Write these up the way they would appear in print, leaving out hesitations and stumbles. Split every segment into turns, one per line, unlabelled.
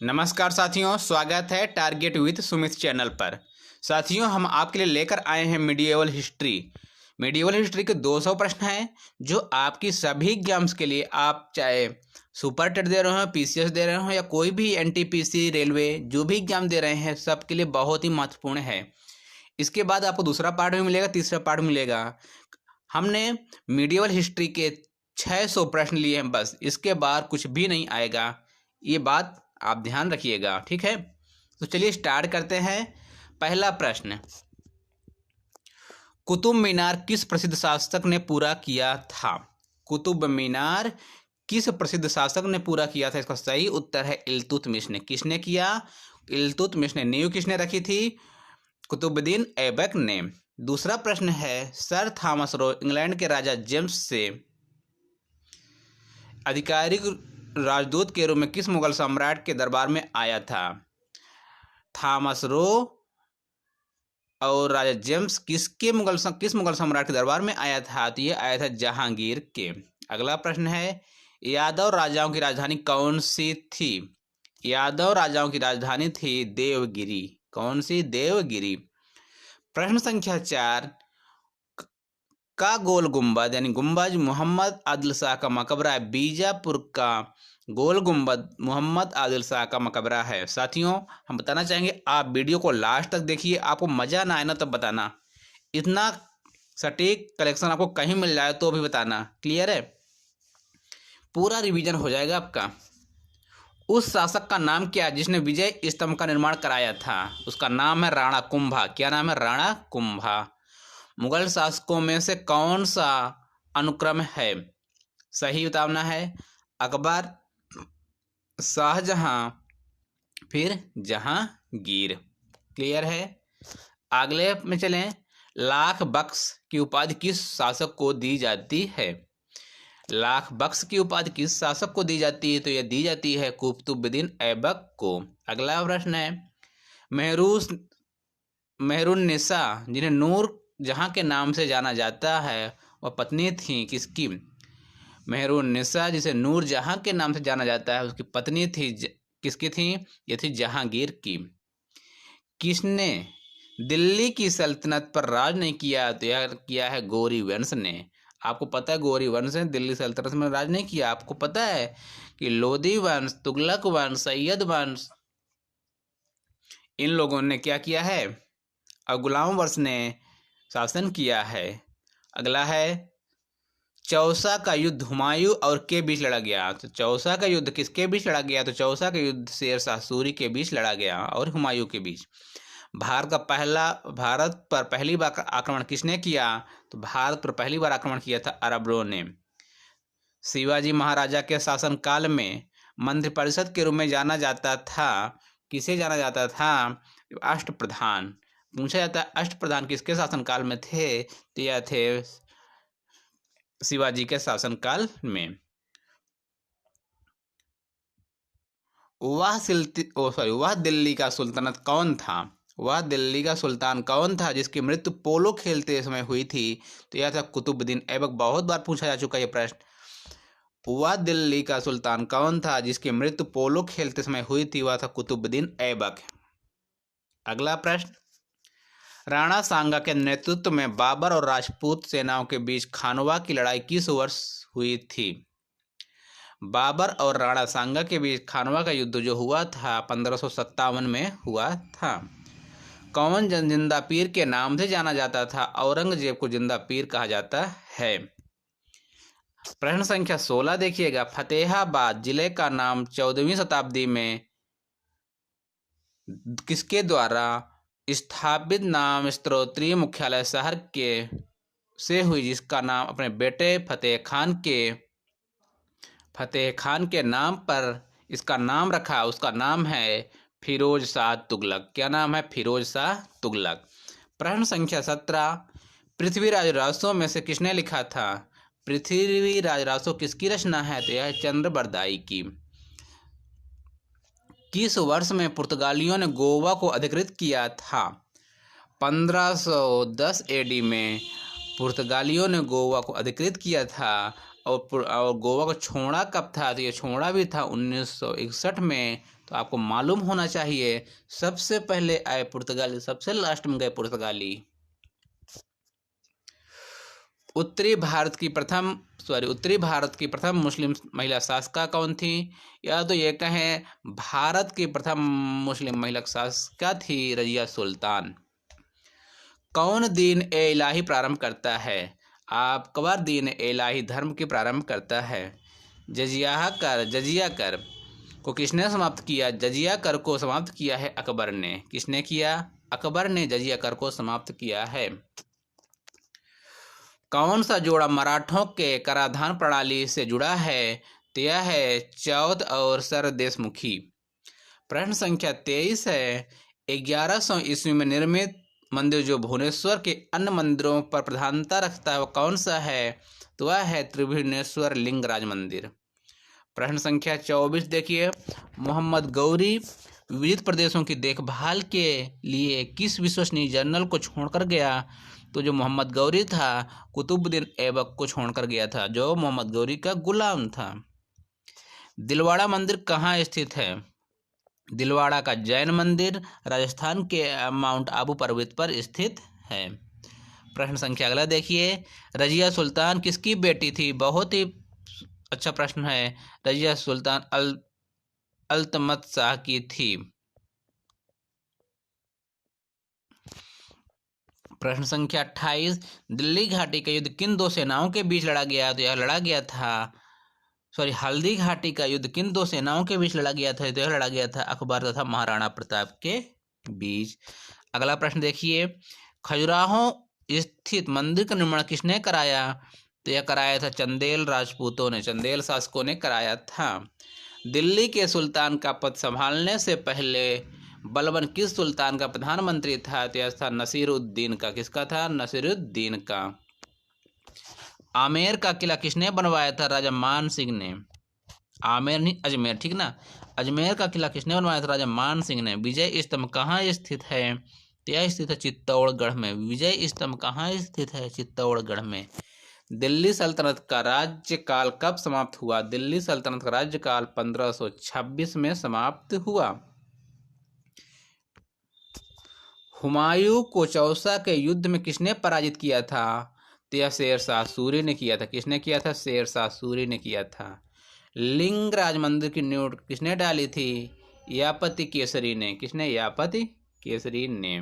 नमस्कार साथियों, स्वागत है टारगेट विद सुमित चैनल पर। साथियों, हम आपके लिए लेकर आए हैं मीडिएवल हिस्ट्री। मीडिएवल हिस्ट्री के 200 प्रश्न हैं जो आपकी सभी एग्जाम्स के लिए, आप चाहे सुपर टेट दे रहे हो, पीसीएस दे रहे हो या कोई भी एनटीपीसी, रेलवे, जो भी एग्जाम दे रहे हैं, सबके लिए बहुत ही महत्वपूर्ण है। इसके बाद आपको दूसरा पार्ट भी मिलेगा, तीसरा पार्ट मिलेगा। हमने मीडिएवल हिस्ट्री के 600 प्रश्न लिए हैं बस, इसके बाद कुछ भी नहीं आएगा। ये बात आप ध्यान रखिएगा, ठीक है। तो चलिए स्टार्ट करते हैं। पहला प्रश्न, कुतुब मीनार किस प्रसिद्ध शासक ने पूरा किया था? कुतुब मीनार किस प्रसिद्ध शासक ने पूरा किया था? इसका सही उत्तर है इल्तुतमिश ने। किसने किया? इल्तुतमिश ने। नींव किसने रखी थी? कुतुबुद्दीन ऐबक ने। दूसरा प्रश्न है, सर थॉमस रो इंग्लैंड के राजा जेम्स से आधिकारिक राजदूत के रूप में किस मुगल सम्राट के दरबार में आया था? थॉमस रो और राजा जेम्स किस मुगल सम्राट के दरबार में आया था? तो ये आया था जहांगीर के। अगला प्रश्न है, यादव राजाओं की राजधानी कौन सी थी? यादव राजाओं की राजधानी थी देवगिरी। कौन सी? देवगिरी। प्रश्न संख्या 4, का गोल गुंबद यानी गुंबज मोहम्मद आदिल शाह का मकबरा है। बीजापुर का गोल गुंबद मोहम्मद आदिल शाह का मकबरा है। साथियों, हम बताना चाहेंगे आप वीडियो को लास्ट तक देखिए, आपको मजा ना आए ना तब बताना। इतना सटीक कलेक्शन आपको कहीं मिल जाए तो भी बताना। क्लियर है? पूरा रिवीजन हो जाएगा आपका। उस शासक का नाम क्या है जिसने विजय स्तंभ का निर्माण कराया था? उसका नाम है राणा कुंभा। क्या नाम है? राणा कुंभा। मुगल शासकों में से कौन सा अनुक्रम है? सही बताना है। अकबर, शाहजहां, फिर जहांगीर। क्लियर है? अगले में चलें। लाख बख्श की उपाधि किस शासक को दी जाती है? लाख बख्श की उपाधि किस शासक को दी जाती है? तो यह दी जाती है कुतुबुद्दीन ऐबक को। अगला प्रश्न है, मेहरुन्निसा जिन्हें नूर जहां के नाम से जाना जाता है, वह पत्नी थी किसकी? मेहरुन्निसा जिसे नूर जहां के नाम से जाना जाता है, उसकी पत्नी थी किसकी थी? ये थी जहांगीर की। किसने दिल्ली की सल्तनत पर राज नहीं किया? तो यह किया है गौरी वंश ने। आपको पता है गौरी वंश ने दिल्ली सल्तनत में राज नहीं किया। आपको पता है कि लोधी वंश, तुगलक वंश, सैयद वंश, इन लोगों ने क्या किया है? और गुलाम वंश ने शासन किया है। अगला है, चौसा का युद्ध हुमायूं और के बीच लड़ा गया। तो चौसा का युद्ध किसके बीच लड़ा गया? तो चौसा का युद्ध शेर शाह सूरी के बीच लड़ा गया और हुमायूं के बीच। भारत पर पहली बार आक्रमण किसने किया? तो भारत पर पहली बार आक्रमण किया था अरबों ने। शिवाजी महाराजा के शासनकाल में मंत्रिपरिषद के रूप में जाना जाता था। किसे जाना जाता था? अष्टप्रधान। पूछा जाता है अष्टप्रधान किसके शासनकाल में थे? तो यह थे शिवाजी के शासनकाल में। वह दिल्ली का सुल्तानत कौन था? वह दिल्ली का सुल्तान कौन था जिसकी मृत्यु पोलो खेलते समय हुई थी? तो यह था कुतुबुद्दीन ऐबक। बहुत बार पूछा जा चुका यह प्रश्न। वह दिल्ली का सुल्तान कौन था जिसकी मृत्यु पोलो खेलते समय हुई थी? वह था कुतुबुद्दीन ऐबक। अगला प्रश्न, राणा सांगा के नेतृत्व में बाबर और राजपूत सेनाओं के बीच खानवा की लड़ाई किस वर्ष हुई थी? बाबर और राणा सांगा के बीच खानवा का युद्ध जो हुआ था 1557 में हुआ था। कौन जिंदा पीर के नाम से जाना जाता था? औरंगजेब को जिंदा पीर कहा जाता है। प्रश्न संख्या 16 देखिएगा, फतेहाबाद जिले का नाम 14वीं शताब्दी में किसके द्वारा स्थापित नाम स्तोत्रीय मुख्यालय शहर के से हुई, जिसका नाम अपने बेटे फतेह खान के नाम पर इसका नाम रखा? उसका नाम है फिरोज शाह तुगलक। क्या नाम है? फिरोज शाह तुगलक। प्रश्न संख्या 17, पृथ्वीराज राजसों में से किसने लिखा था? पृथ्वीराज राजसों किसकी रचना है? तो यह चंद्रबरदाई की। किस वर्ष में पुर्तगालियों ने गोवा को अधिकृत किया था? 1510 एडी में पुर्तगालियों ने गोवा को अधिकृत किया था और गोवा को छोड़ा कब था? तो ये छोड़ा भी था 1961 में। तो आपको मालूम होना चाहिए। सबसे पहले आए पुर्तगाली, सबसे लास्ट में गए पुर्तगाली। उत्तरी भारत की प्रथम मुस्लिम महिला शासका कौन थी? या तो ये कहें भारत की प्रथम मुस्लिम महिला शासका थी रजिया सुल्तान। कौन दीन ए इलाही प्रारंभ करता है? आप कबर दीन ए इलाही धर्म की प्रारंभ करता है। जजिया कर को किसने समाप्त किया? जजिया कर को समाप्त किया है अकबर ने। किसने किया? अकबर ने जजिया कर को समाप्त किया है। कौन सा जोड़ा मराठों के कराधान प्रणाली से जुड़ा है? तो यह है चौथ और सर देशमुखी। प्रश्न संख्या 23 है। 1100 ईस्वी में निर्मित मंदिर जो भुवनेश्वर के अन्य मंदिरों पर प्रधानता रखता है वह कौन सा है? तो वह है त्रिभुवनेश्वर लिंगराज मंदिर। प्रश्न संख्या 24 देखिए। मोहम्मद गौरी विविध प्रदेशों की देखभाल के लिए किस विश्वसनीय जनरल को छोड़कर गया? तो जो मोहम्मद गौरी था कुतुबुद्दीन ऐबक को छोड़कर गया था, जो मोहम्मद गौरी का गुलाम था। दिलवाड़ा मंदिर कहाँ स्थित है? दिलवाड़ा का जैन मंदिर राजस्थान के माउंट आबू पर्वत पर स्थित है। प्रश्न संख्या अगला देखिए। रजिया सुल्तान किसकी बेटी थी? बहुत ही अच्छा प्रश्न है। रजिया सुल्तान अल्तमत शाह की थी। प्रश्न संख्या 28। दिल्ली घाटी का युद्ध किन दो सेनाओं के बीच लड़ा गया? तो यह लड़ा गया था हल्दी घाटी का युद्ध किन दो सेनाओं के बीच लड़ा गया था? तो यह लड़ा गया था अकबर तथा महाराणा प्रताप के बीच। अगला प्रश्न देखिए। खजुराहो स्थित मंदिर का निर्माण किसने कराया? तो यह कराया था चंदेल राजपूतों ने, चंदेल शासकों ने कराया था। दिल्ली के सुल्तान का पद संभालने से पहले बलबन किस सुल्तान का प्रधानमंत्री था? तो यह था नसीरुद्दीन का। किसका था? नसीरुद्दीन का। आमेर का किला किसने बनवाया था? राजा मान सिंह ने। आमेर नहीं, अजमेर, ठीक ना। अजमेर का किला किसने बनवाया था? राजा मान सिंह ने। विजय स्तंभ कहाँ स्थित है? तो यह स्थित है चित्तौड़गढ़ में। विजय स्तंभ कहाँ स्थित है? चित्तौड़गढ़ में। दिल्ली सल्तनत का राज्यकाल कब समाप्त हुआ? दिल्ली सल्तनत का राज्यकाल 1526 में समाप्त हुआ। हुमायूं को चौसा के युद्ध में किसने पराजित किया था? तो यह शेरशाह सूरी ने किया था। किसने किया था? शेरशाह सूरी ने किया था। लिंगराज मंदिर की नींव किसने डाली थी? यापति केसरी ने। किसने? यापति केसरी ने।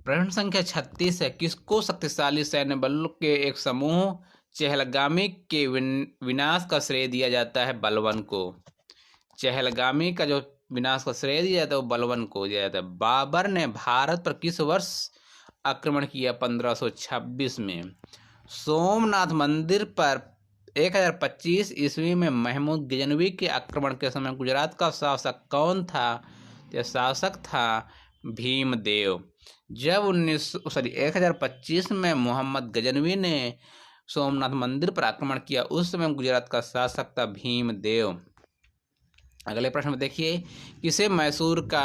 प्रश्न संख्या 36 है। किसको शक्तिशाली सैन्य बलों के एक समूह चहलगामी के विनाश का श्रेय दिया जाता है? बलबन को। चहलगामी का जो विनाश का श्रेय दिया जाता है वो बलबन को दिया जाता है। बाबर ने भारत पर किस वर्ष आक्रमण किया? 1526 में। सोमनाथ मंदिर पर 1025 ईस्वी में महमूद गजनवी के आक्रमण के समय गुजरात का शासक कौन था? यह शासक था भीमदेव। जब 1025 में मोहम्मद गजनवी ने सोमनाथ मंदिर पर आक्रमण किया उस समय गुजरात का शासक था भीमदेव। अगले प्रश्न में देखिए। किसे मैसूर का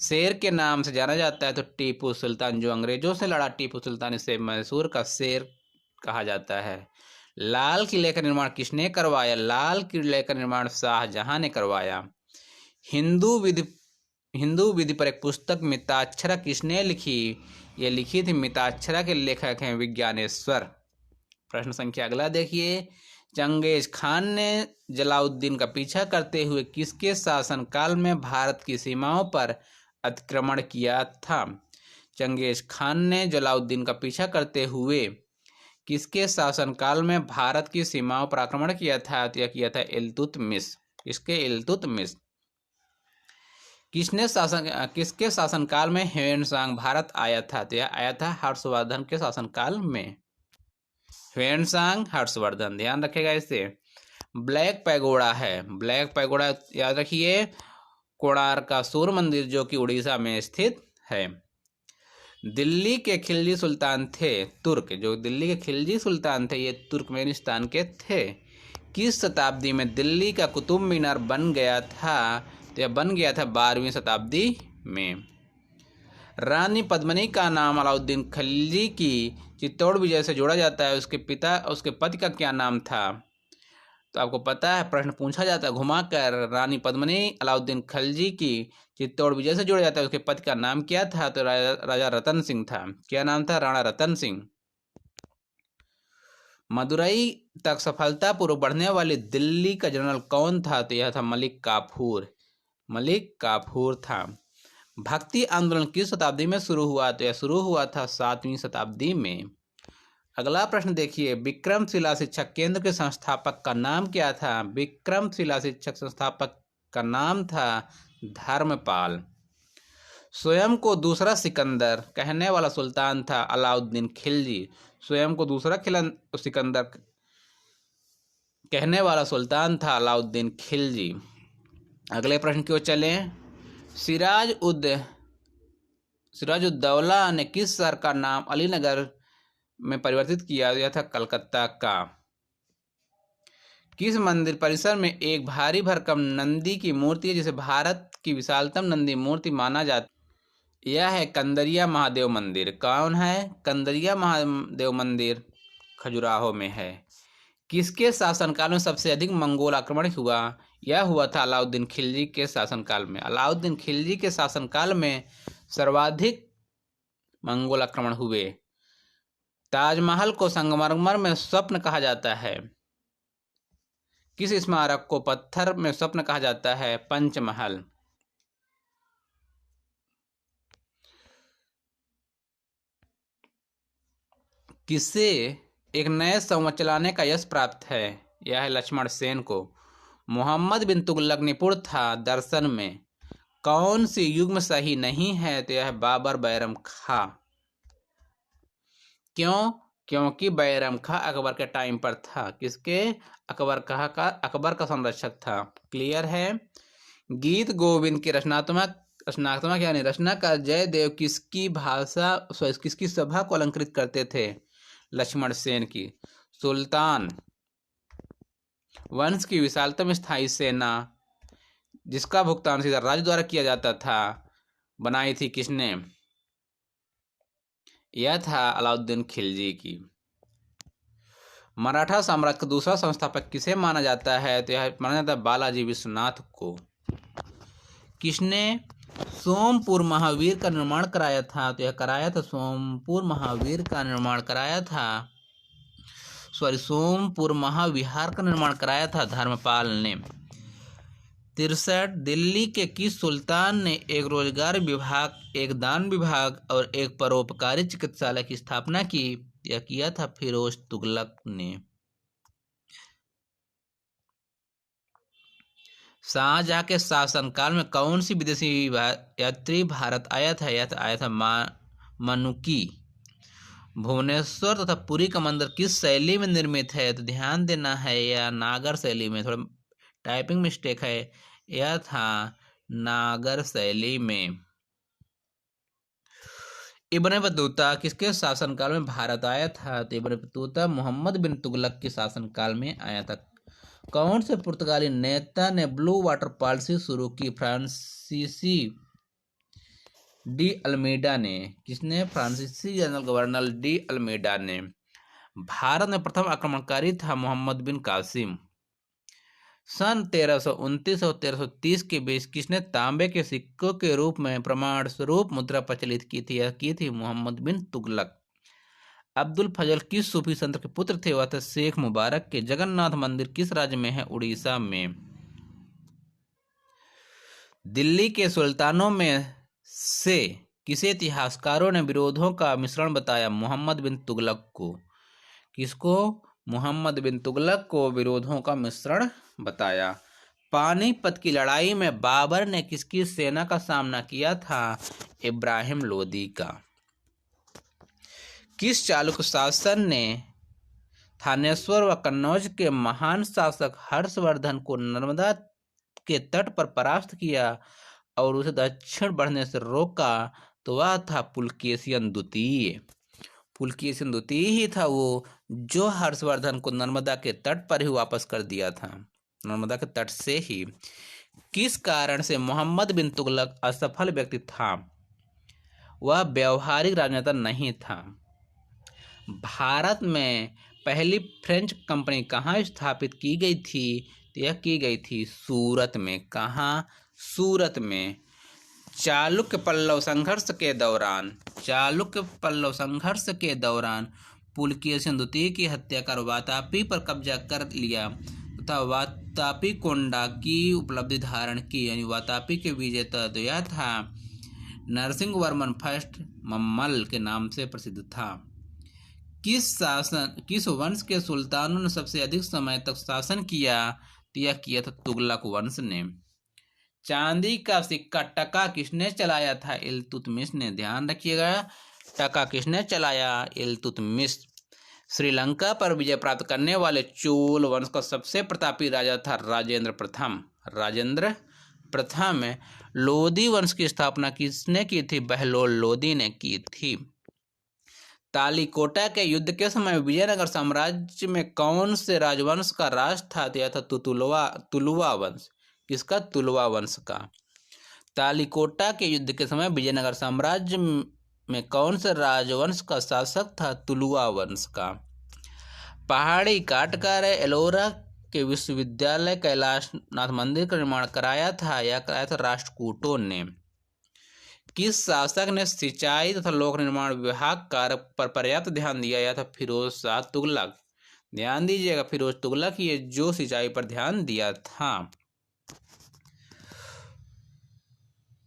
शेर के नाम से जाना जाता है? तो टीपू सुल्तान। जो अंग्रेजों से लड़ा टीपू सुल्तान, इसे मैसूर का शेर कहा जाता है। लाल किले का निर्माण किसने करवाया? लाल किले का निर्माण शाहजहां ने करवाया। हिंदू विधि पर एक पुस्तक मिताक्षरा किसने लिखी? ये लिखी थी मिताक्षरा के लेखक हैं विज्ञानेश्वर। प्रश्न संख्या अगला देखिए। चंगेज खान ने जलाउद्दीन का पीछा करते हुए किसके शासनकाल में भारत की सीमाओं पर अतिक्रमण किया था? चंगेज खान ने जलाउद्दीन का पीछा करते हुए किसके शासनकाल में भारत की सीमाओं पर आक्रमण किया था? तो यह किया था इल्तुतमिश। इसके इल्तुतमिश। किसके शासनकाल में ह्वेनसांग भारत आया था? तो यह आया था हर्षवर्धन के शासनकाल में। ह्वेनसांग हर्षवर्धन, ध्यान रखेगा इससे। ब्लैक पैगोडा है। ब्लैक पैगोडा याद रखिए, कोणार्क का सूर्य मंदिर जो कि उड़ीसा में स्थित है। दिल्ली के खिलजी सुल्तान थे तुर्क। जो दिल्ली के खिलजी सुल्तान थे ये तुर्कमेनिस्तान के थे। किस शताब्दी में दिल्ली का कुतुब मीनार बन गया था? तो यह बन गया था 12वीं शताब्दी में। रानी पद्मिनी का नाम अलाउद्दीन खिलजी की चित्तौड़ विजय से जोड़ा जाता है। उसके पति का क्या नाम था? तो आपको पता है, प्रश्न पूछा जाता है घुमाकर, रानी पद्मिनी अलाउद्दीन खिलजी की चित्तौड़ विजय से जोड़ा जाता है। उसके पति का नाम क्या था? तो राजा रतन सिंह था। क्या नाम था? राणा रतन सिंह। मदुरई तक सफलतापूर्वक बढ़ने वाली दिल्ली का जनरल कौन था? तो यह था मलिक काफूर। मलिक काफूर था। भक्ति आंदोलन किस शताब्दी में शुरू हुआ? तो यह शुरू हुआ था 7वीं शताब्दी में। अगला प्रश्न देखिए, विक्रमशिला शिक्षक केंद्र के संस्थापक का नाम क्या था? विक्रमशिला शिक्षक संस्थापक का नाम था धर्मपाल। स्वयं को दूसरा सिकंदर कहने वाला सुल्तान था अलाउद्दीन खिलजी। स्वयं को दूसरा सिकंदर कहने वाला सुल्तान था अलाउद्दीन खिलजी। अगले प्रश्न की ओर चलें। सिराजुद्दौला ने किस शहर का नाम अलीनगर में परिवर्तित किया? यह था कलकत्ता का। किस मंदिर परिसर में एक भारी भरकम नंदी की मूर्ति है जिसे भारत की विशालतम नंदी मूर्ति माना जाता है? यह है कंदरिया महादेव मंदिर। कौन है? कंदरिया महादेव मंदिर खजुराहो में है। किसके शासनकाल में सबसे अधिक मंगोल आक्रमण हुआ? यह हुआ था अलाउद्दीन खिलजी के शासनकाल में। अलाउद्दीन खिलजी के शासनकाल में सर्वाधिक मंगोल आक्रमण हुए। ताजमहल को संगमरमर में स्वप्न कहा जाता है। किस स्मारक को पत्थर में स्वप्न कहा जाता है? पंचमहल। किसे एक नए संवत चलाने का यश प्राप्त है? यह है लक्ष्मण सेन को। मोहम्मद बिन तुगलक निपुण था दर्शन में। कौन सी युग्म सही नहीं है? तो यह है बाबर बैरम खां। क्यों? क्योंकि बैरम खां अकबर के टाइम पर था। किसके? अकबर का संरक्षक था। क्लियर है। गीत गोविंद के रचनात्मक यानी रचनाकार जयदेव किसकी सभा को अलंकृत करते थे? लक्ष्मण सेन की। सुल्तान वंश की विशालतम स्थायी सेना जिसका भुगतान सीधा राज्य द्वारा किया जाता था, बनाई थी किसने? यह था अलाउद्दीन खिलजी की। मराठा साम्राज्य का दूसरा संस्थापक किसे माना जाता है? तो यह माना जाता है बालाजी विश्वनाथ को। किसने सोमपुर महावीर का निर्माण कराया था? तो यह कराया था सोमपुर महावीर का निर्माण कराया था सोमपुर महाविहार का निर्माण कराया था धर्मपाल ने। 63 दिल्ली के किस सुल्तान ने एक रोजगार विभाग, एक दान विभाग और एक परोपकारी चिकित्सालय की स्थापना की? यह किया था फिरोज तुगलक ने। शाहजहां के शासनकाल में कौन सी विदेशी यात्री भारत आया था? यह आया था मनुकी। भुवनेश्वर तथा पुरी का मंदिर किस शैली में निर्मित है? तो ध्यान देना है, यह नागर शैली में। थोड़ा टाइपिंग मिस्टेक है। यह था नागर शैली में। इब्न बतूता किसके शासनकाल में भारत आया था? तो इब्न बतूता मोहम्मद बिन तुगलक के शासनकाल में आया था। कौन से पुर्तगाली नेता ने ब्लू वाटर पॉलिसी शुरू की? फ्रांसीसी डी अल्मीडा ने। किसने? फ्रांसीसी जनरल गवर्नर डी अल्मीडा ने। भारत में प्रथम आक्रमणकारी था मोहम्मद बिन कासिम। सन 1329 और 1330 के बीच किसने तांबे के सिक्कों के रूप में प्रमाण स्वरूप मुद्रा प्रचलित की थी? यह की थी मोहम्मद बिन तुगलक। अब्दुल फजल किस सूफी संत के पुत्र थे? वह थे शेख मुबारक के। जगन्नाथ मंदिर किस राज्य में है? उड़ीसा में। दिल्ली के सुल्तानों में से किसे इतिहासकारों ने विरोधों का मिश्रण बताया? मोहम्मद बिन तुगलक को। किसको? मोहम्मद बिन तुगलक को विरोधों का मिश्रण बताया। पानीपत की लड़ाई में बाबर ने किसकी सेना का सामना किया था? इब्राहिम लोदी का। किस चालुक्य शासक ने थानेश्वर व कन्नौज के महान शासक हर्षवर्धन को नर्मदा के तट पर परास्त किया और उसे दक्षिण बढ़ने से रोका? तो वह था पुलकेशिन द्वितीय। पुलकेशिन द्वितीय ही था वो जो हर्षवर्धन को नर्मदा के तट पर ही वापस कर दिया था, नर्मदा के तट से ही। किस कारण से मोहम्मद बिन तुगलक असफल व्यक्ति था? वह व्यावहारिक राजनेता नहीं था। भारत में पहली फ्रेंच कंपनी कहाँ स्थापित की गई थी? यह की गई थी सूरत में। कहाँ? सूरत में। चालुक्य पल्लव संघर्ष के दौरान पुलकेशिन द्वितीय की हत्या कर वातापी पर कब्जा कर लिया तथा वातापी कोंडा की उपलब्धि धारण की, यानी वातापी के विजेता तो यह था नरसिंह वर्मन फर्स्ट मम्मल के नाम से प्रसिद्ध था। किस वंश के सुल्तानों ने सबसे अधिक समय तक शासन किया? यह किया था तुगलक वंश ने। चांदी का सिक्का टका किसने चलाया था? इल्तुतमिश ने। ध्यान रखिएगा, टका किसने चलाया? इल्तुतमिश। श्रीलंका पर विजय प्राप्त करने वाले चोल वंश का सबसे प्रतापी राजा था राजेंद्र प्रथम। लोदी वंश की स्थापना किसने की थी? बहलोल लोदी ने की थी। तालीकोटा के युद्ध के समय विजयनगर साम्राज्य में कौन से राजवंश का राज था? यह था तुलुवा वंश। किसका? तुलुवा वंश का। तालीकोटा के युद्ध के समय विजयनगर साम्राज्य में कौन से राजवंश का शासक था? तुलुवा वंश का। पहाड़ी काटकर एलोरा के विश्वविद्यालय कैलाशनाथ मंदिर का निर्माण कराया था? यह कराया था राष्ट्रकूटों ने। किस शासक ने सिंचाई तथा लोक निर्माण विभाग कार्य पर पर्याप्त ध्यान दिया? यह था फिरोज शाह तुगलक। ध्यान दीजिएगा, फिरोज तुगलक ये जो सिंचाई पर ध्यान दिया था।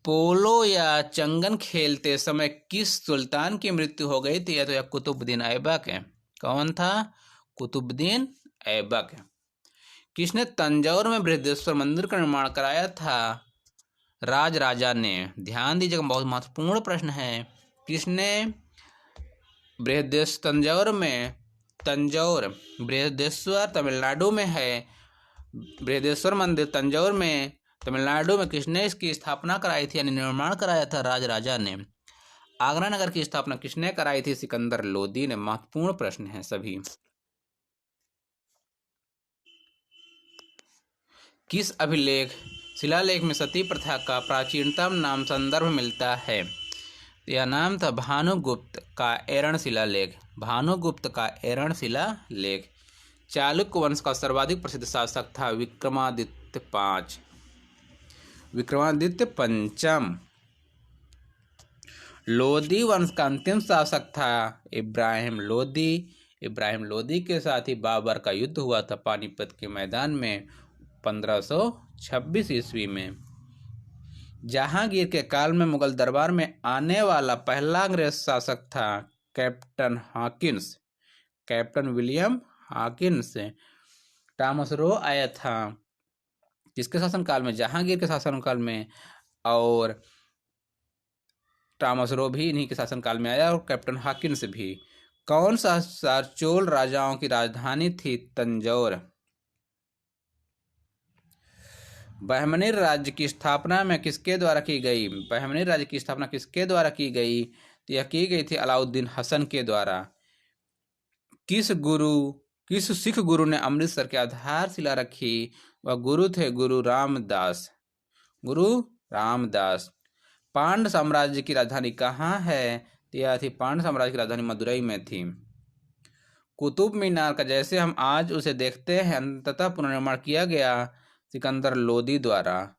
पोलो या चंगन खेलते समय किस सुल्तान की मृत्यु हो गई थी? या तो कुतुबुद्दीन ऐबक है। कौन था? कुतुबुद्दीन ऐबक। किसने तंजौर में बृहदेश्वर मंदिर का निर्माण कराया था? राजा ने। ध्यान दीजिएगा, बहुत महत्वपूर्ण प्रश्न है। किसने बृहदेश्वर तमिलनाडु में है, बृहदेश्वर मंदिर तंजौर में तमिलनाडु में किसने इसकी स्थापना कराई थी, यानी निर्माण कराया था? राजा ने। आगरा नगर की स्थापना किसने कराई थी? सिकंदर लोदी ने। महत्वपूर्ण प्रश्न है सभी। किस शिलालेख में सती प्रथा का प्राचीनतम नाम संदर्भ मिलता है? यह नाम था भानुगुप्त का एरण शिलालेख। चालुक्य वंश का सर्वाधिक प्रसिद्ध शासक था विक्रमादित्य पंचम। लोदी वंश का अंतिम शासक था इब्राहिम लोदी के साथ ही बाबर का युद्ध हुआ था पानीपत के मैदान में 1526 ईस्वी में। जहांगीर के काल में मुगल दरबार में आने वाला पहला अंग्रेज शासक था captain William Hawkins. Thomas Roe आया था किसके शासनकाल में? जहांगीर के शासनकाल में। और टॉमस रो भी इन्हीं के शासनकाल में आया, और कैप्टन हॉकिंस भी। कौन सा चोल राजाओं की राजधानी थी? तंजौर। बहमनी राज्य की स्थापना किसके द्वारा की गई? तो यह की गई थी अलाउद्दीन हसन के द्वारा। किस सिख गुरु ने अमृतसर की आधारशिला रखी? वह गुरु थे गुरु रामदास। पांड्य साम्राज्य की राजधानी कहाँ है? तो यह थी पांड्य साम्राज्य की राजधानी मदुरई में थी। कुतुब मीनार का जैसे हम आज उसे देखते हैं अंततः पुनर्निर्माण किया गया सिकंदर लोदी द्वारा।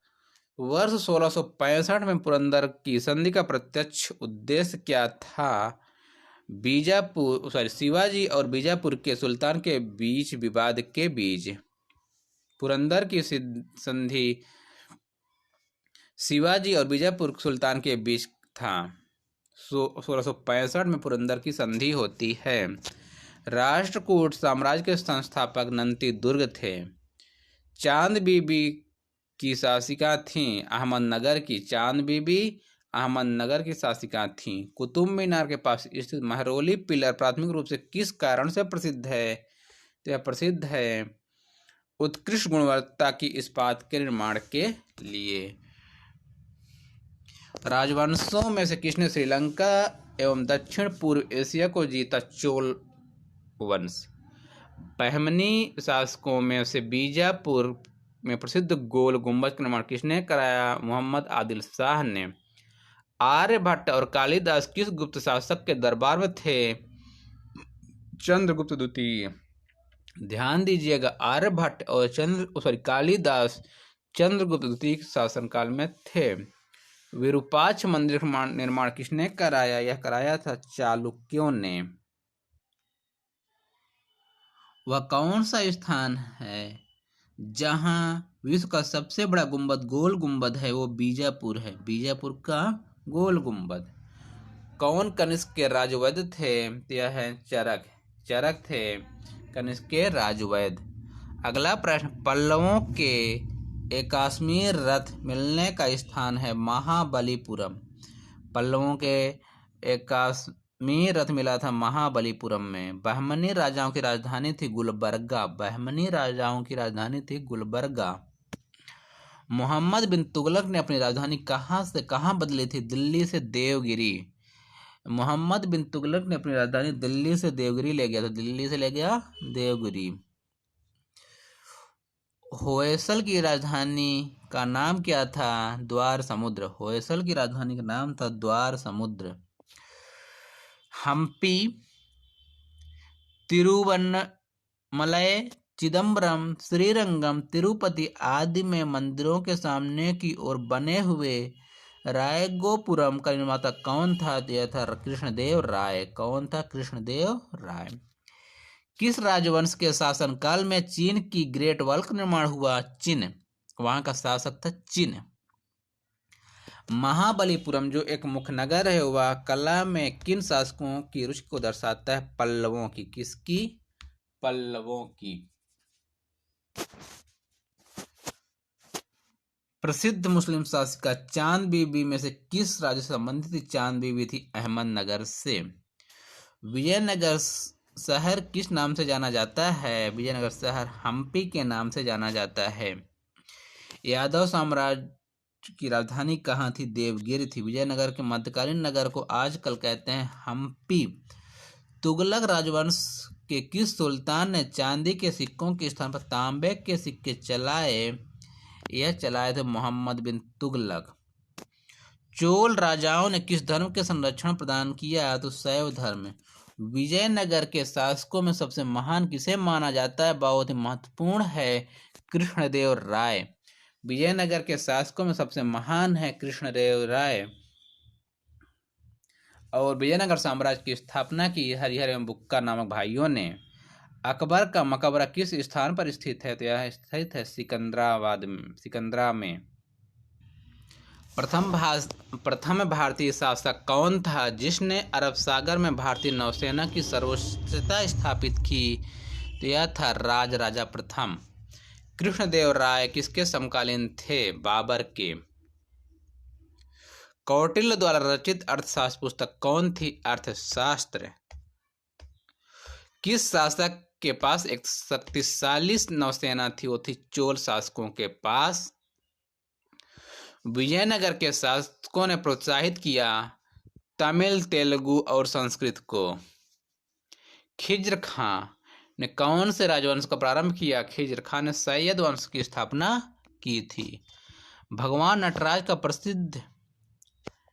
वर्ष 1665 में पुरंदर की संधि का प्रत्यक्ष उद्देश्य क्या था? शिवाजी और बीजापुर के सुल्तान के बीच विवाद के बीच पुरंदर की संधि शिवाजी और बीजापुर सुल्तान के बीच था। 1665 में पुरंदर की संधि होती है। राष्ट्रकूट साम्राज्य के संस्थापक नंती दुर्ग थे। चांद बीबी की शासिका थीं अहमदनगर की शासिका थीं। कुतुब मीनार के पास स्थित महरौली पिलर प्राथमिक रूप से किस कारण से प्रसिद्ध है? तो यह प्रसिद्ध है उत्कृष्ट गुणवत्ता की इस्पात के निर्माण के लिए। राजवंशों में से किसने श्रीलंका एवं दक्षिण पूर्व एशिया को जीता? चोल वंश। बहमनी शासकों में से बीजापुर में प्रसिद्ध गोल गुंबद का निर्माण किसने कराया? मोहम्मद आदिल शाह ने। आर्यभट्ट और कालिदास किस गुप्त शासक के दरबार में थे? चंद्रगुप्त द्वितीय। ध्यान दीजिएगा, आर्यभट्ट और कालिदास चंद्रगुप्त द्वितीय के शासनकाल में थे। विरूपाक्ष मंदिर निर्माण किसने कराया? यह कराया था चालुक्यों ने। वह कौन सा स्थान है जहां विश्व का सबसे बड़ा गुंबद गोल गुंबद है? वो बीजापुर है, बीजापुर का गोल गुंबद। कौन कनिष्क के राजवैद्य थे? यह है चरक, चरक थे कनिष्क के राजवैद्य। अगला प्रश्न, पल्लवों के एकाश्मीर रथ मिलने का स्थान है महाबलीपुरम। पल्लवों के एकाश्मीर रथ मिला था महाबलीपुरम में। बहमनी राजाओं की राजधानी थी गुलबर्गा, बहमनी राजाओं की राजधानी थी गुलबर्गा। मोहम्मद बिन तुगलक ने अपनी राजधानी कहाँ से कहाँ बदली थी? दिल्ली से देवगिरी। मोहम्मद बिन तुगलक ने अपनी राजधानी दिल्ली से देवगिरी ले गया, तो दिल्ली से ले गया देवगिरी। होयसल की राजधानी का नाम क्या था? द्वार समुद्र। होयसल की राजधानी का नाम था द्वार समुद्र। हम्पी, तिरुवन्नमलई, चिदम्बरम, श्रीरंगम, तिरुपति आदि में मंदिरों के सामने की ओर बने हुए रायगोपुरम का निर्माता कौन था? यह था कृष्णदेव राय। कौन था? कृष्णदेव राय। किस राजवंश के शासनकाल में चीन की ग्रेट वॉल का निर्माण हुआ? चीन, वहां का शासक था चीन। महाबलीपुरम जो एक मुख्य नगर है, वह कला में किन शासकों की रुचि को दर्शाता है? पल्लवों की। किसकी? पल्लवों की। प्रसिद्ध मुस्लिम शासिका चांद बीबी में से किस राज्य से संबंधित थी? चांद बीबी थी अहमदनगर से। विजयनगर शहर किस नाम से जाना जाता है? विजयनगर शहर हम्पी के नाम से जाना जाता है। यादव साम्राज्य की राजधानी कहाँ थी? देवगिरी थी। विजयनगर के मध्यकालीन नगर को आजकल कहते हैं हम्पी। तुगलक राजवंश के किस सुल्तान ने चांदी के सिक्कों के स्थान पर तांबे के सिक्के चलाए? यह चलाए थे मोहम्मद बिन तुगलक। चोल राजाओं ने किस धर्म के संरक्षण प्रदान किया? तो शैव धर्म। विजयनगर के शासकों में सबसे महान किसे माना जाता है? बहुत ही महत्वपूर्ण है कृष्णदेव राय। विजयनगर के शासकों में सबसे महान है कृष्णदेव राय। और विजयनगर साम्राज्य की स्थापना की हरिहर एवं बुक्का नामक भाइयों ने। अकबर का मकबरा किस स्थान पर स्थित है? तो यह स्थित है सिकंदरा में। प्रथम भारतीय शासक कौन था जिसने अरब सागर में भारतीय नौसेना की सर्वोच्चता स्थापित की? तो यह था राजा प्रथम। कृष्णदेव राय किसके समकालीन थे? बाबर के। कौटिल्य द्वारा रचित अर्थशास्त्र पुस्तक कौन थी? अर्थशास्त्र। किस शासक के पास एक शक्तिशाली नौसेना थी? वो थी चोल शासकों के पास। विजयनगर के शासकों ने प्रोत्साहित किया तमिल, तेलुगु और संस्कृत को। खिज्र खां ने कौन से राजवंश का प्रारंभ किया? खिज्र खां ने सैयद वंश की स्थापना की थी। भगवान नटराज का प्रसिद्ध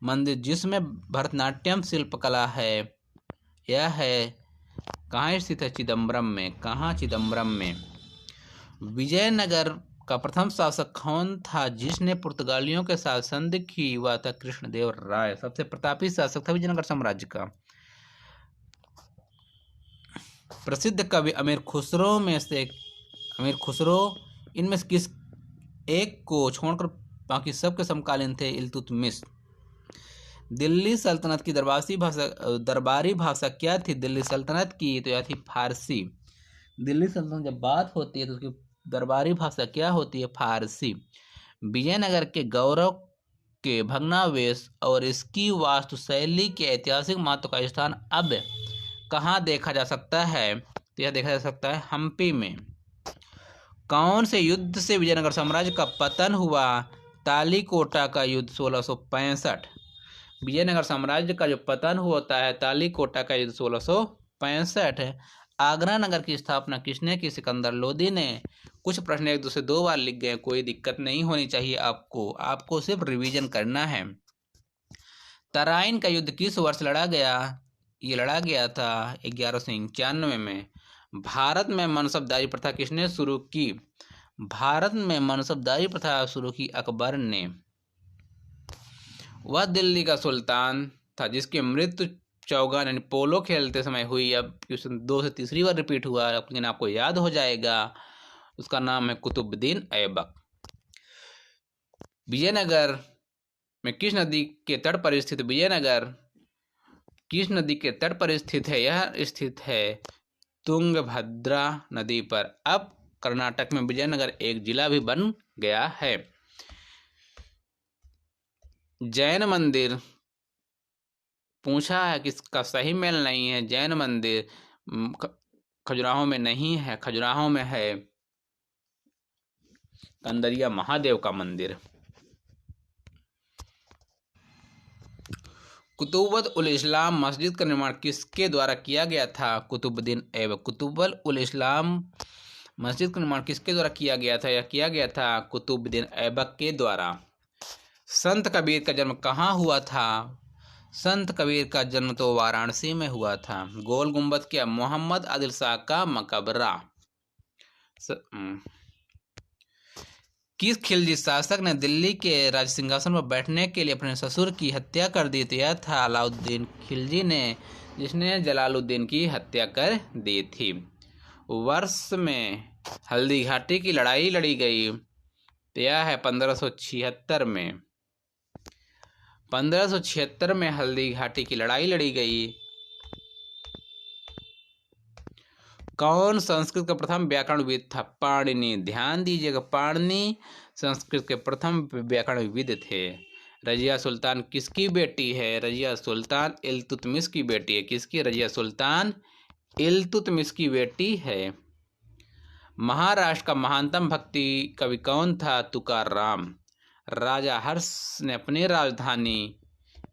मंदिर जिसमें भरतनाट्यम शिल्पकला है, यह है कहाँ स्थित है? चिदम्बरम में। कहाँ? चिदम्बरम में। विजयनगर का प्रथम शासक कौन था जिसने पुर्तगालियों के साथ संधि की? वह था कृष्णदेव राय। सबसे प्रतापी शासक था विजयनगर साम्राज्य का। प्रसिद्ध कवि अमीर खुसरो इनमें से किस एक को छोड़कर बाकी सबके समकालीन थे? इल्तुतमिश। दिल्ली सल्तनत की दरबारी भाषा क्या थी? दिल्ली सल्तनत की तो यह थी फारसी। दिल्ली सल्तनत जब बात होती है तो उसकी दरबारी भाषा क्या होती है? फारसी। विजयनगर के गौरव के भग्नावशेष और इसकी वास्तुशैली के ऐतिहासिक महत्व का स्थान अब कहाँ देखा जा सकता है? तो यह देखा जा सकता है हम्पी में। कौन से युद्ध से विजयनगर साम्राज्य का पतन हुआ? तालीकोटा का युद्ध 1665। विजयनगर साम्राज्य का जो पतन होता है तालीकोटा का युद्ध 1665 है। आगरा नगर की स्थापना किसने की? सिकंदर लोदी ने। कुछ प्रश्न एक दूसरे दो बार लिख गए, कोई दिक्कत नहीं होनी चाहिए आपको सिर्फ रिवीजन करना है। तराइन का युद्ध किस वर्ष लड़ा गया? ये लड़ा गया था 1191 में। भारत में मनसबदारी प्रथा किसने शुरू की? भारत में मनसबदारी प्रथा शुरू की अकबर ने। वह दिल्ली का सुल्तान था जिसकी मृत्यु चौगान यानी पोलो खेलते समय हुई। अब क्वेश्चन 2 से तीसरी बार रिपीट हुआ, लेकिन आपको याद हो जाएगा। उसका नाम है कुतुबुद्दीन ऐबक। विजयनगर में किस नदी के तट पर स्थित? विजयनगर किस नदी के तट पर स्थित है? यह स्थित है तुंगभद्रा नदी पर। अब कर्नाटक में विजयनगर एक जिला भी बन गया है। जैन मंदिर पूछा है किसका सही मेल नहीं है। जैन मंदिर खजुराहो में नहीं है, खजुराहो में है कंदरिया महादेव का मंदिर। कुतुबुल उल इस्लाम मस्जिद का निर्माण किसके द्वारा किया गया था? कुतुबुद्दीन ऐबक। कुतुबुल उल इस्लाम मस्जिद का निर्माण किसके द्वारा किया गया था? यह किया गया था कुतुबुद्दीन ऐबक के द्वारा। संत कबीर का जन्म कहाँ हुआ था? संत कबीर का जन्म तो वाराणसी में हुआ था। गोल गुंबद क्या? मोहम्मद आदिल शाह का मकबरा। किस खिलजी शासक ने दिल्ली के राज सिंहासन पर बैठने के लिए अपने ससुर की हत्या कर दी थी? यह था अलाउद्दीन खिलजी ने, जिसने जलालुद्दीन की हत्या कर दी थी। वर्ष में हल्दी घाटी की लड़ाई लड़ी गई? यह है 1576 में। 1576 में हल्दी घाटी की लड़ाई लड़ी गई। कौन संस्कृत का प्रथम व्याकरणविद था? पाणिनि। ध्यान दीजिएगा, पाणिनि संस्कृत के प्रथम व्याकरणविद थे। रजिया सुल्तान किसकी बेटी है? रजिया सुल्तान इल्तुतमिश की बेटी है। किसकी? रजिया सुल्तान इल्तुतमिश की बेटी है। महाराष्ट्र का महानतम भक्ति कवि कौन था? तुकाराम। राजा हर्ष ने अपनी राजधानी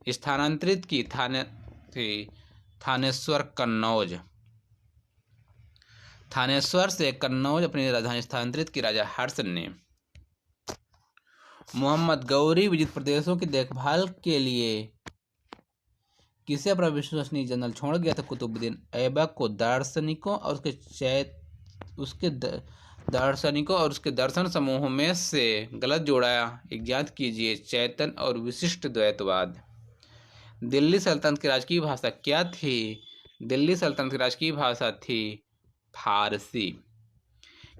स्थानांतरित की थानेश्वर कन्नौज। थानेश्वर से कन्नौज अपनी राजधानी स्थानांतरित की राजा हर्ष ने। मोहम्मद गौरी विजित प्रदेशों की देखभाल के लिए किसे अपना विश्वसनीय जनरल छोड़ गया था? कुतुबुद्दीन ऐबक को। दार्शनिकों और उसके दर्शन समूहों में से गलत जोड़ा एक ज्ञात कीजिए। चैतन्य और विशिष्ट द्वैतवाद। दिल्ली सल्तनत की राजकीय भाषा क्या थी? दिल्ली सल्तनत की राजकीय भाषा थी फारसी।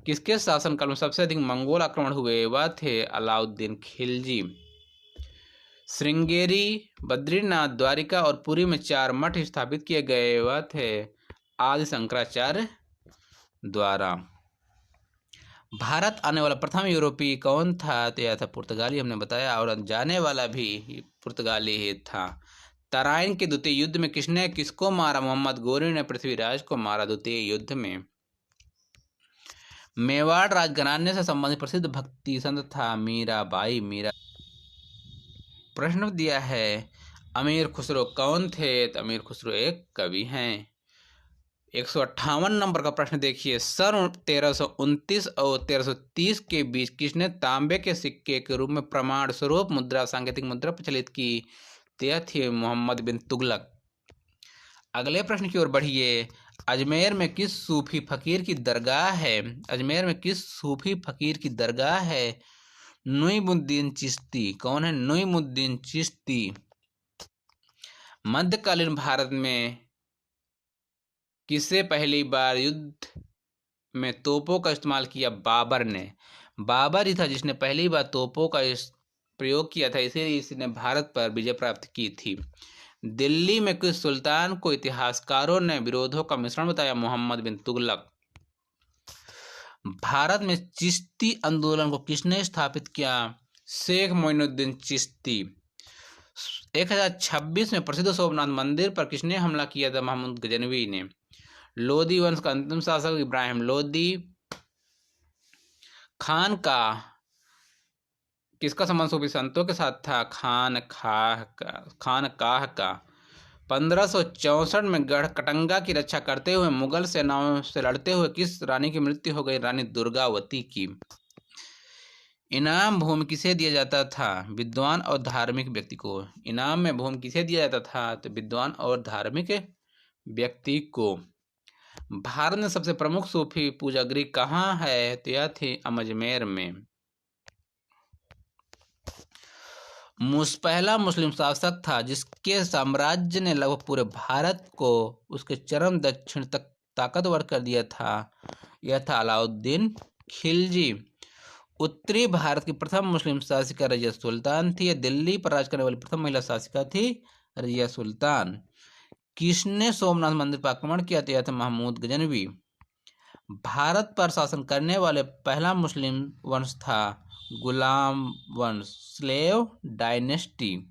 किसके शासनकाल में सबसे अधिक मंगोल आक्रमण हुए? वह थे अलाउद्दीन खिलजी। श्रृंगेरी, बद्रीनाथ, द्वारिका और पुरी में 4 मठ स्थापित किए गए। वह थे आदि शंकराचार्य द्वारा। भारत आने वाला प्रथम यूरोपीय कौन था? तो यह था पुर्तगाली, हमने बताया, और जाने वाला भी पुर्तगाली ही था। तराइन के द्वितीय युद्ध में किसने किसको मारा? मोहम्मद गौरी ने पृथ्वीराज को मारा द्वितीय युद्ध में। मेवाड़ राजघराने से संबंधित प्रसिद्ध भक्ति संत था मीराबाई। प्रश्न दिया है अमीर खुसरो कौन थे? तो अमीर खुसरो एक कवि हैं। 158 नंबर का प्रश्न देखिए। सन 1329 और 1330 के बीच किसने तांबे के सिक्के के रूप में प्रमाण स्वरूप मुद्रा सांकेतिक मुद्रा प्रचलित की? यह थे मोहम्मद बिन तुगलक। अगले प्रश्न की ओर बढ़िए। अजमेर में किस सूफी फकीर की दरगाह है? अजमेर में किस सूफी फकीर की दरगाह है? नुईमुद्दीन चिश्ती। कौन है? नुईमुद्दीन चिश्ती। मध्यकालीन भारत में किसे पहली बार युद्ध में तोपों का इस्तेमाल किया? बाबर ने। बाबर ही था जिसने पहली बार तोपों का प्रयोग किया था, इसीलिए इसने भारत पर विजय प्राप्त की थी। दिल्ली में किस सुल्तान को इतिहासकारों ने विरोधों का मिश्रण बताया? मोहम्मद बिन तुगलक। भारत में चिश्ती आंदोलन को किसने स्थापित किया? शेख मोइनुद्दीन चिश्ती। 1026 में प्रसिद्ध सोमनाथ मंदिर पर किसने हमला किया था? महमूद गजनवी ने। लोदी वंश का अंतिम शासक इब्राहिम लोदी। खान का किसका संबंध सूफी संतों के साथ था? खानकाह का। 1564 में गढ़ कटंगा की रक्षा करते हुए मुगल सेनाओं से लड़ते हुए किस रानी की मृत्यु हो गई? रानी दुर्गावती की। इनाम भूमि किसे दिया जाता था? विद्वान और धार्मिक व्यक्ति को। इनाम में भूमि किसे दिया जाता था? तो विद्वान और धार्मिक व्यक्ति को। भारत में सबसे प्रमुख सूफी पूजा गृह कहाँ है? तो यह थी अजमेर में। पहला मुस्लिम शासक था जिसके साम्राज्य ने लगभग पूरे भारत को उसके चरम दक्षिण तक ताकतवर कर दिया था। यह था अलाउद्दीन खिलजी। उत्तरी भारत की प्रथम मुस्लिम शासिका रजिया सुल्तान थी। यह दिल्ली पर राज करने वाली प्रथम महिला शासिका थी रजिया सुल्तान। किसने सोमनाथ मंदिर पर आक्रमण किया? तो यह था महमूद गजनवी। भारत पर शासन करने वाले पहला मुस्लिम वंश था गुलाम वंश, स्लेव डायनेस्टी।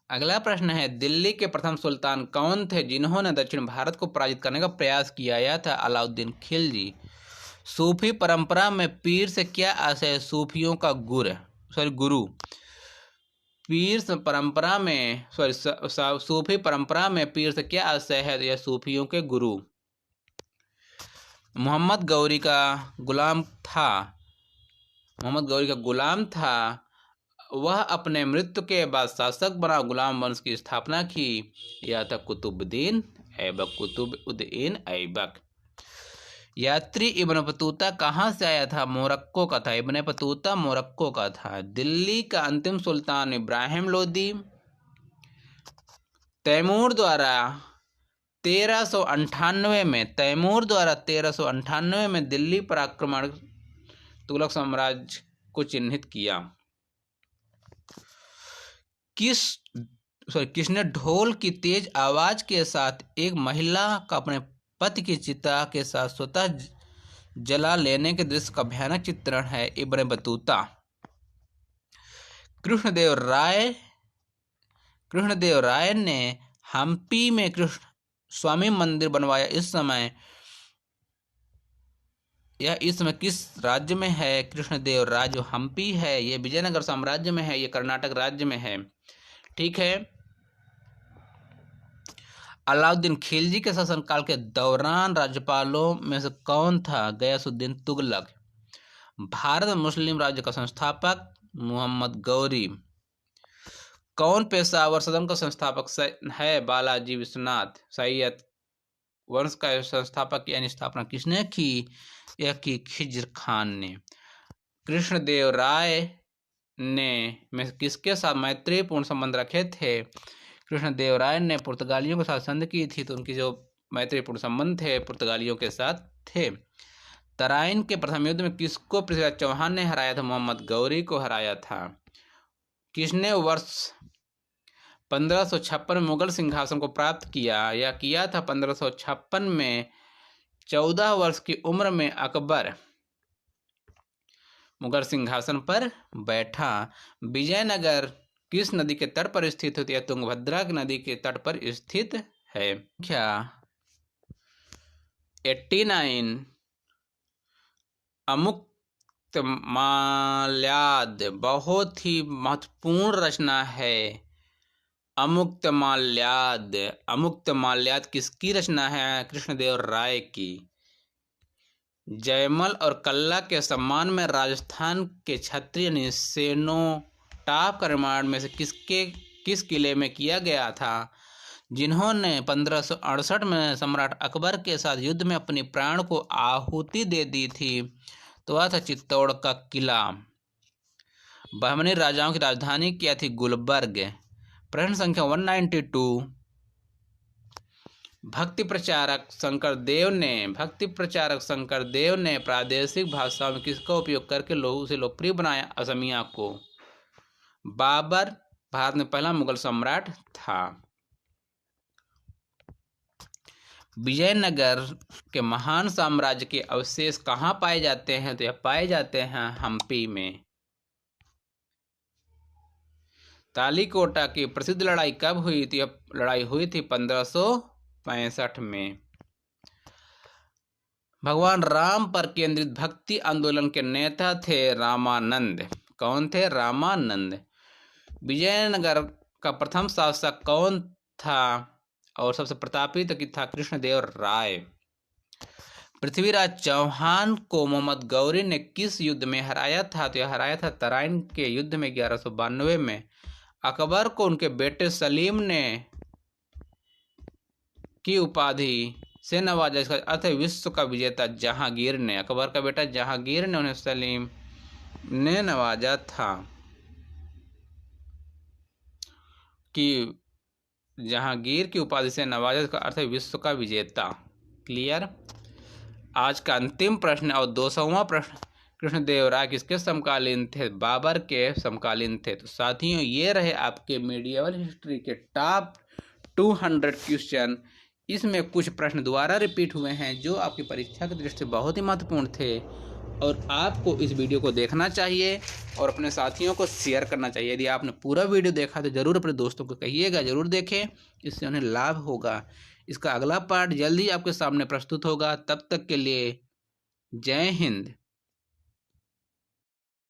अगला प्रश्न है, दिल्ली के प्रथम सुल्तान कौन थे जिन्होंने दक्षिण भारत को पराजित करने का प्रयास किया? यह था अलाउद्दीन खिलजी। सूफी परंपरा में पीर से क्या आशय है? सूफियों का गुरु। पीर परंपरा में सूफी परंपरा में पीर से क्या आशय है? यह सूफियों के गुरु। मोहम्मद गौरी का गुलाम था। वह अपने मृत्यु के बाद शासक बना, गुलाम वंश की स्थापना की। यह था कुतुबुद्दीन ऐबक। यात्री इब्न बतूता कहाँ से आया था? मोरक्को का था। इब्न बतूता मोरक्को का था। दिल्ली का अंतिम सुल्तान इब्राहिम लोदी। तैमूर द्वारा 1398 में दिल्ली पर आक्रमण तुगलक साम्राज्य को चिन्हित किया। किसने ढोल की तेज आवाज के साथ एक महिला का अपने पति की चिता के साथ स्वतः जला लेने के दृश्य का भयानक चित्रण है? Ibn Battuta. कृष्णदेव राय ने हम्पी में कृष्ण स्वामी मंदिर बनवाया। इस समय किस राज्य में है? कृष्णदेव राय जो हम्पी है यह विजयनगर साम्राज्य में है, यह कर्नाटक राज्य में है। ठीक है। अलाउद्दीन खिलजी के शासनकाल के दौरान राज्यपालों में से कौन था? गयासुद्दीन तुगलक। भारत में मुस्लिम राज्य का संस्थापक मोहम्मद गौरी। कौन पेशावर सदन का संस्थापक है? बालाजी विश्वनाथ। सैयद वंश का संस्थापक यानी स्थापना किसने की? यह की खिज्र खान ने। कृष्णदेव राय ने किसके साथ मैत्रीपूर्ण संबंध रखे थे? कृष्णदेव राय ने पुर्तगालियों के साथ संधि की थी, तो उनकी जो मैत्रीपूर्ण संबंध थे पुर्तगालियों के साथ थे। तराइन के प्रथम युद्ध में किसको पृथ्वीराज चौहान ने हराया था? मोहम्मद गौरी को हराया था। किसने वर्ष 1556 में मुगल सिंहासन को प्राप्त किया? यह किया था 1556 में 14 वर्ष की उम्र में अकबर मुगल सिंहासन पर बैठा। विजयनगर किस नदी के तट पर स्थित होती है? तुंगभद्रा नदी के तट पर स्थित है। क्या 89 अमुक्तमाल्याद बहुत ही महत्वपूर्ण रचना है। अमुक्तमाल्याद किसकी रचना है? कृष्णदेव राय की। जयमल और कल्ला के सम्मान में राजस्थान के क्षत्रिय सेनोटाप का निर्माण में से किस किले में किया गया था? जिन्होंने 1568 में सम्राट अकबर के साथ युद्ध में अपनी प्राण को आहुति दे दी थी, तो वह था चित्तौड़ का किला। बहमनी राजाओं की राजधानी क्या थी? गुलबर्ग। प्रश्न संख्या 192। भक्ति प्रचारक शंकर देव ने प्रादेशिक भाषाओं में किसका उपयोग करके उसे लोकप्रिय बनाया? असमिया को। बाबर भारत में पहला मुगल सम्राट था। विजयनगर के महान साम्राज्य के अवशेष कहाँ पाए जाते हैं? तो यह पाए जाते हैं हम्पी में। तालीकोटा की प्रसिद्ध लड़ाई कब हुई थी? यह लड़ाई हुई थी 1565 में। भगवान राम पर केंद्रित भक्ति आंदोलन के नेता थे रामानंद। कौन थे? रामानंद। विजयनगर का प्रथम शासक कौन था और सबसे प्रतापी था? कृष्णदेव राय। पृथ्वीराज चौहान को मोहम्मद गौरी ने किस युद्ध में हराया था? तो यह हराया था तराइन के युद्ध में 1192 में। अकबर को उनके बेटे सलीम ने की उपाधि से नवाजा, इसका अर्थ है विश्व का विजेता जहांगीर ने। अकबर का बेटा जहांगीर ने उन्हें सलीम ने नवाजा था कि जहांगीर की उपाधि से नवाजा, इसका अर्थ है विश्व का विजेता। क्लियर। आज का अंतिम प्रश्न और 200वां प्रश्न, कृष्णदेव राय किसके समकालीन थे? बाबर के समकालीन थे। तो साथियों, ये रहे आपके मेडिएवल हिस्ट्री के टॉप 200 क्वेश्चन। इसमें कुछ प्रश्न दोबारा रिपीट हुए हैं जो आपकी परीक्षा की दृष्टि से बहुत ही महत्वपूर्ण थे, और आपको इस वीडियो को देखना चाहिए और अपने साथियों को शेयर करना चाहिए। यदि आपने पूरा वीडियो देखा तो ज़रूर अपने दोस्तों को कहिएगा, ज़रूर देखें, इससे उन्हें लाभ होगा। इसका अगला पार्ट जल्दी आपके सामने प्रस्तुत होगा। तब तक के लिए जय हिंद।